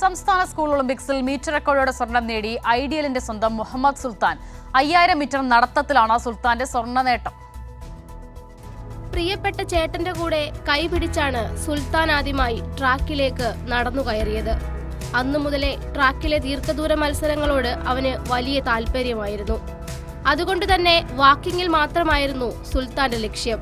സംസ്ഥാന സ്കൂൾ ഒളിമ്പിക്സിൽ മീറ്റർ റെക്കോർഡോടെ സ്വർണം നേടി ഐഡിയലിന്റെ സ്വന്തം മുഹമ്മദ് സുൽത്താൻ. 5000 മീറ്റർ നടത്തത്തിലാണ് സുൽത്താന്റെ സ്വർണ്ണ നേട്ടം. പ്രിയപ്പെട്ട ചേട്ടന്റെ കൂടെ കൈപിടിച്ചാണ് സുൽത്താൻ ആദ്യമായി ട്രാക്കിലേക്ക് നടന്നു കയറിയത്. അന്നു മുതലേ ട്രാക്കിലെ ദീർഘദൂര മത്സരങ്ങളോട് അവന് വലിയ താല്പര്യമായിരുന്നു. അതുകൊണ്ട് തന്നെ വാക്കിങ്ങിൽ മാത്രമായിരുന്നു സുൽത്താന്റെ ലക്ഷ്യം.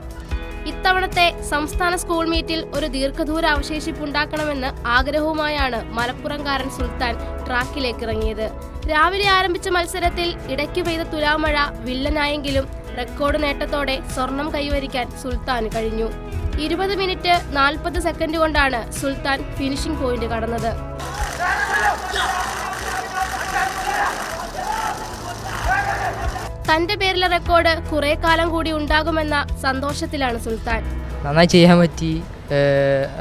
ഇത്തവണത്തെ സംസ്ഥാന സ്കൂൾ മീറ്റിൽ ഒരു ദീർഘദൂര അവശേഷിപ്പുണ്ടാക്കണമെന്ന് ആഗ്രഹവുമായാണ് മലപ്പുറംകാരൻ സുൽത്താൻ ട്രാക്കിലേക്ക് ഇറങ്ങിയത്. രാവിലെ ആരംഭിച്ച മത്സരത്തിൽ ഇടയ്ക്ക് പെയ്ത തുലാമഴ വില്ലനായെങ്കിലും റെക്കോർഡ് നേട്ടത്തോടെ സ്വർണം കൈവരിക്കാൻ സുൽത്താന് കഴിഞ്ഞു. 20 മിനിറ്റ് 40 സെക്കൻഡ് കൊണ്ടാണ് സുൽത്താൻ ഫിനിഷിംഗ് പോയിന്റ് കടന്നത്. തന്റെ പേരിലെ റെക്കോർഡ് കുറെ കാലം കൂടി ഉണ്ടാകുമെന്ന സന്തോഷത്തിലാണ് സുൽത്താൻ. നന്നായി ചെയ്യാൻ പറ്റി,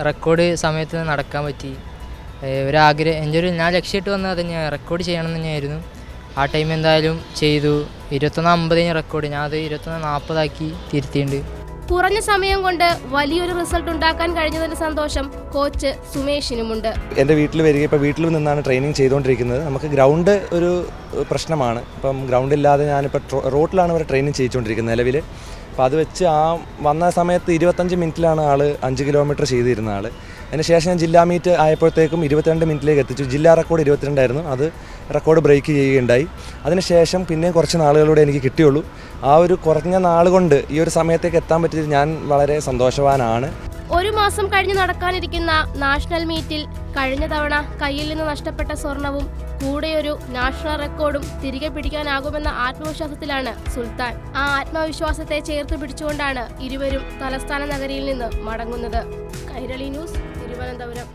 റെക്കോർഡ് സമയത്ത് നടക്കാൻ പറ്റി. ഒരാഗ്രഹം ഞാൻ ലക്ഷ്യമായിട്ട് വന്നത് അത് ഞാൻ റെക്കോർഡ് ചെയ്യണം തന്നെയായിരുന്നു. ആ ടൈം എന്തായാലും ചെയ്തു. 21:50 റെക്കോർഡ്, ഞാൻ അത് 21:40 തിരുത്തിയിട്ടുണ്ട്. കുറഞ്ഞ സമയം കൊണ്ട് വലിയൊരു റിസൾട്ട് ഉണ്ടാക്കാൻ കഴിഞ്ഞതിന്റെ സന്തോഷം കോച്ച് സുമേഷിനുമുണ്ട്. എൻ്റെ വീട്ടിൽ വരിക, ഇപ്പോൾ വീട്ടിൽ നിന്നാണ് ട്രെയിനിങ് ചെയ്തുകൊണ്ടിരിക്കുന്നത്. നമുക്ക് ഗ്രൗണ്ട് ഒരു പ്രശ്നമാണ്. ഇപ്പം ഗ്രൗണ്ട് ഇല്ലാതെ ഞാനിപ്പോൾ റോട്ടിലാണ് ഇവരെ ട്രെയിനിങ് ചെയ്തുകൊണ്ടിരിക്കുന്നത് നിലവിൽ. അപ്പോൾ അത് വെച്ച് ആ വന്ന സമയത്ത് 25 മിനിറ്റിലാണ് ആൾ 5 കിലോമീറ്റർ ചെയ്തിരുന്ന ആൾ. അതിനുശേഷം ഞാൻ ജില്ലാ മീറ്റ് ആയപ്പോഴത്തേക്കും 22 മിനിറ്റിലേക്ക് എത്തിച്ചു. ജില്ലാ റെക്കോർഡ് 22 ആയിരുന്നു, അത് റെക്കോർഡ് ബ്രേക്ക് ചെയ്യുകയുണ്ടായി. അതിനുശേഷം പിന്നെ കുറച്ച് നാളുകളിലൂടെ എനിക്ക് കിട്ടിയുള്ളൂ. ആ ഒരു കുറഞ്ഞ നാൾ കൊണ്ട് ഈ ഒരു സമയത്തേക്ക് എത്താൻ പറ്റിയത് ഞാൻ വളരെ സന്തോഷവാനാണ്. ഒരു മാസം കഴിഞ്ഞ് നടക്കാനിരിക്കുന്ന നാഷണൽ മീറ്റിൽ കഴിഞ്ഞ തവണ കയ്യിൽ നിന്ന് നഷ്ടപ്പെട്ട സ്വർണവും കൂടെയൊരു നാഷണൽ റെക്കോർഡും തിരികെ പിടിക്കാനാകുമെന്ന ആത്മവിശ്വാസത്തിലാണ് സുൽത്താൻ. ആ ആത്മവിശ്വാസത്തെ ചേർത്ത് പിടിച്ചുകൊണ്ടാണ് ഇരുവരും തലസ്ഥാന നഗരിയിൽ നിന്ന് മടങ്ങുന്നത്. കൈരളി ന്യൂസ്, തിരുവനന്തപുരം.